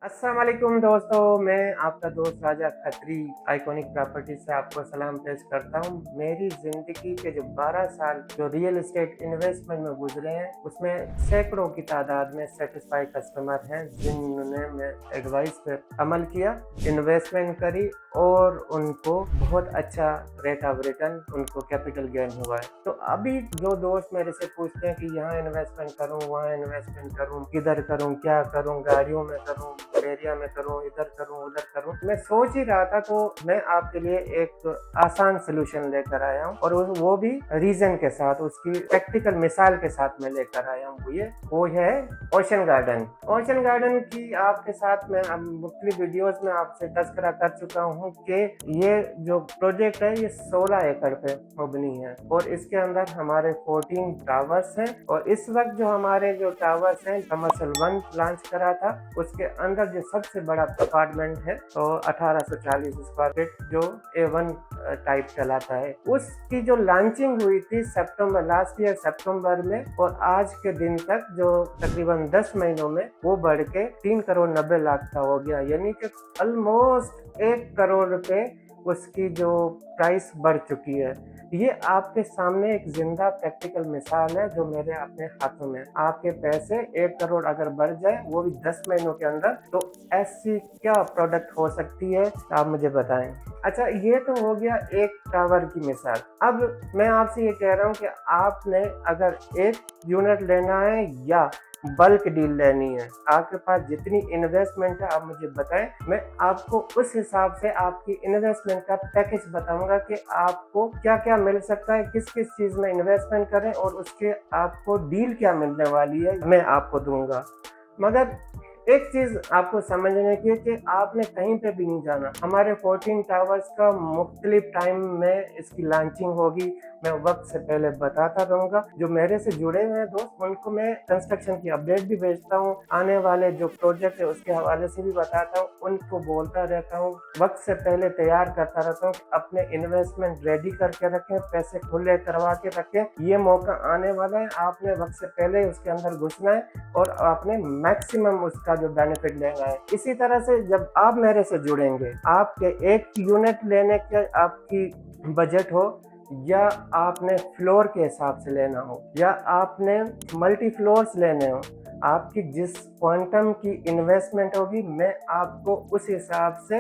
अस्सलाम वालेकुम दोस्तों, मैं आपका दोस्त राजा खत्री आइकॉनिक प्रॉपर्टी से आपको सलाम पेश करता हूँ। मेरी ज़िंदगी के जो 12 साल जो रियल एस्टेट इन्वेस्टमेंट में गुजरे हैं, उसमें सैकड़ों की तादाद में सेटिस्फाई कस्टमर हैं जिन्होंने मैं एडवाइस पर अमल किया, इन्वेस्टमेंट करी और उनको बहुत अच्छा रेट ऑफ रिटर्न, उनको कैपिटल गेन हुआ है। तो अभी जो दोस्त मेरे से पूछते हैं कि यहाँ इन्वेस्टमेंट करूँ, वहाँ इन्वेस्टमेंट करूँ, किधर करूँ, क्या करूँ, गाड़ियों में करूँ, एरिया में करूँ, इधर करूँ, उधर करूँ, मैं सोच ही रहा था तो मैं आपके लिए एक आसान सोल्यूशन लेकर आया हूँ और वो भी रीजन के साथ, उसकी प्रैक्टिकल मिसाल के साथ मैं लेकर आया हूँ। वो है ओशन गार्डन। ओशन गार्डन की आपके साथ मैं मुख्तलिफ वीडियोस में आपसे तस्करा कर चुका हूँ कि ये जो प्रोजेक्ट है ये 16 एकड़ पे मबनी है और इसके अंदर हमारे 14 टावर्स हैं और इस वक्त जो हमारे जो टावर्स हैं कमर्शियल 1 लॉन्च करा था, उसके अंदर जो सबसे बड़ा अपार्टमेंट है तो 1840 स्क्वायर फीट जो A1 टाइप चलाता है, उसकी जो लॉन्चिंग हुई थी सितंबर लास्ट ईयर सितंबर में और आज के दिन तक जो तकरीबन 10 महीनों में वो बढ़ के 3 करोड़ 90 लाख का हो गया, यानी कि ऑलमोस्ट 1 करोड़ रुपए उसकी जो प्राइस बढ़ चुकी है। ये आपके सामने एक जिंदा प्रैक्टिकल मिसाल है जो मेरे अपने हाथों में। आपके पैसे 1 करोड़ अगर बढ़ जाए वो भी 10 महीनों के अंदर, तो ऐसी क्या प्रोडक्ट हो सकती है आप मुझे बताएं। अच्छा, ये तो हो गया एक टावर की मिसाल। अब मैं आपसे ये कह रहा हूँ कि आपने अगर एक यूनिट लेना है या बल्क डील लेनी है, आपके पास जितनी इन्वेस्टमेंट है आप मुझे बताएं, मैं आपको उस हिसाब से आपकी इन्वेस्टमेंट का पैकेज बताऊंगा कि आपको क्या क्या मिल सकता है, किस किस चीज में इन्वेस्टमेंट करें और उसके आपको डील क्या मिलने वाली है मैं आपको दूंगा। मगर एक चीज आपको समझने की है कि आपने कहीं पे भी नहीं जाना। हमारे 14 टावर्स का मुख्तलिफ टाइम में इसकी लॉन्चिंग होगी, मैं वक्त से पहले बताता रहूंगा। जो मेरे से जुड़े हुए हैं दोस्त, उनको मैं कंस्ट्रक्शन की अपडेट भी भेजता हूँ, आने वाले जो प्रोजेक्ट है उसके हवाले से भी बताता हूँ, उनको बोलता रहता हूँ, वक्त से पहले तैयार करता रहता हूँ। अपने इन्वेस्टमेंट रेडी करके रखें, पैसे खुले करवा के रखें, ये मौका आने वाला है, आपने वक्त से पहले उसके अंदर घुसना है और आपने मैक्सिमम उसका जो बेनिफिट लेना है। इसी तरह से जब आप मेरे से जुड़ेंगे, आपके एक यूनिट लेने के आपकी बजट हो या आपने फ्लोर के हिसाब से लेना हो या आपने मल्टी फ्लोर्स लेने हो, आपकी जिस क्वांटम की इन्वेस्टमेंट होगी मैं आपको उस हिसाब से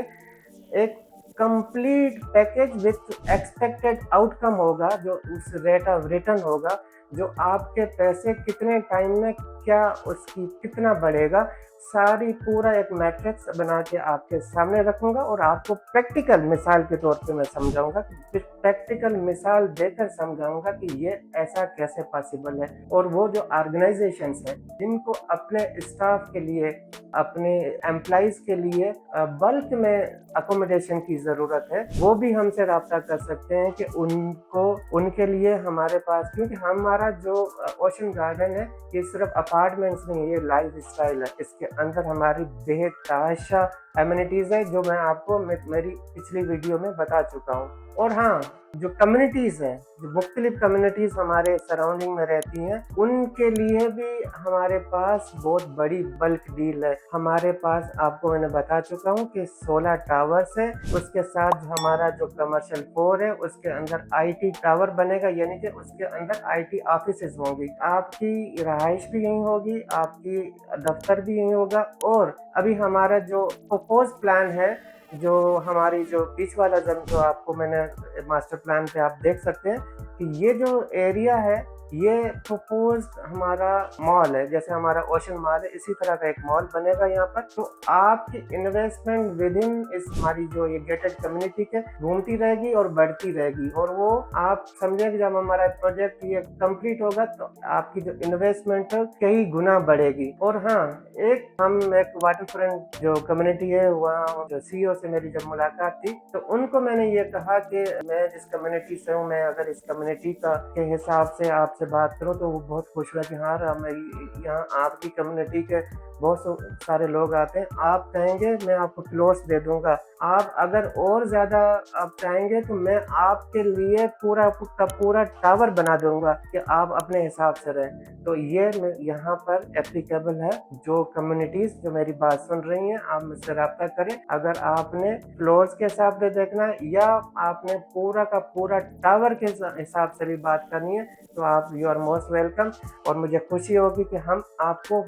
एक complete package with expected outcome होगा, जो उस रेट ऑफ रिटर्न होगा, जो आपके पैसे कितने टाइम में क्या उसकी कितना बढ़ेगा, सारी पूरा एक मैट्रिक्स बना के आपके सामने रखूंगा और आपको प्रैक्टिकल मिसाल के तौर पे मैं समझाऊंगा, फिर प्रैक्टिकल मिसाल देकर समझाऊंगा कि ये ऐसा कैसे पॉसिबल है। और वो जो ऑर्गेनाइजेशंस हैं जिनको अपने स्टाफ के लिए, अपने एम्प्लॉइज के लिए बल्क में अकोमोडेशन की ज़रूरत है, वो भी हमसे रब्ता कर सकते हैं कि उनको उनके लिए हमारे पास, क्योंकि हमारा जो ओशन गार्डन है ये सिर्फ अपार्टमेंट्स नहीं है, ये लाइफ स्टाइल है। इसके अंदर हमारी बेतहाशा एमिनिटीज़ है जो मैं आपको मेरी पिछली वीडियो में बता चुका हूँ। और हाँ, जो कम्युनिटीज़ हैं, जो मुख्तलिफ कम्युनिटीज़ हमारे सराउंडिंग में रहती हैं, उनके लिए भी हमारे पास बहुत बड़ी बल्क डील है। हमारे पास आपको मैंने बता चुका हूँ कि 16 टावर्स है, उसके साथ हमारा जो कमर्शियल 4 है उसके अंदर IT टावर बनेगा, यानी कि उसके अंदर IT ऑफिसेज होंगी, आपकी रहाइश भी यहीं होगी, आपकी दफ्तर भी यहीं होगा। और अभी हमारा जो प्रपोज प्लान है, जो हमारी जो बीच वाला जन जो आपको मैंने मास्टर प्लान पे आप देख सकते हैं कि ये जो एरिया है ये प्रपोज हमारा मॉल है, जैसे हमारा ओशन मॉल है इसी तरह का एक मॉल बनेगा यहाँ पर। तो आपकी इन्वेस्टमेंट विद इन इस हमारी जो ये गेटेड कम्युनिटी के घूमती रहेगी और बढ़ती रहेगी, और वो आप समझे कि जब हमारा प्रोजेक्ट ये कंप्लीट होगा तो आपकी जो इन्वेस्टमेंट है कई गुना बढ़ेगी। और हाँ, एक वाटर फ्रंट जो कम्युनिटी है, वहाँ जो CEO से मेरी जब मुलाकात थी तो उनको मैंने ये कहा कि मैं जिस कम्युनिटी से हूँ, मैं अगर इस कम्युनिटी का के हिसाब से आपसे बात करूँ तो वो बहुत खुश हुआ कि हाँ, मेरी यहाँ आपकी कम्युनिटी के सारे लोग आते हैं। आप कहेंगे मैं आपको फ्लोर्स दे दूँगा। आप अगर और ज़्यादा आप चाहेंगे तो मैं आपके लिए पूरा का पूरा टावर बना दूँगा कि आप अपने हिसाब से रहें। तो ये यहाँ पर एप्लीकेबल है। जो कम्युनिटीज़ जो मेरी बात सुन रही हैं, आप मुझसे राब्ता करें। अगर आपने फ्लोर्स के हिसाब से देखना है या आपने पूरा का पूरा टावर के हिसाब से भी बात करनी है, तो आप यू आर मोस्ट वेलकम। और मुझे खुशी होगी कि हम आपको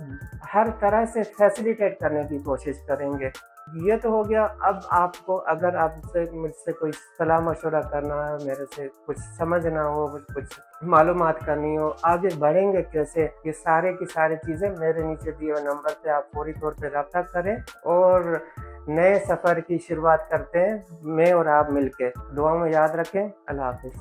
हर तरह से फैसिलिटेट करने की कोशिश करेंगे। ये तो हो गया। अब आपको अगर आपसे मुझसे कोई सलाह-मशवरा करना है, मेरे से कुछ समझना हो, कुछ मालूमात करनी हो, आगे बढ़ेंगे कैसे, ये सारे की सारी चीज़ें मेरे नीचे दिए हुए नंबर पे आप फौरी तौर पे राब्ता करें और नए सफ़र की शुरुआत करते हैं, मैं और आप मिलके। दुआ में याद रखें। अल्लाह हाफ़िज़।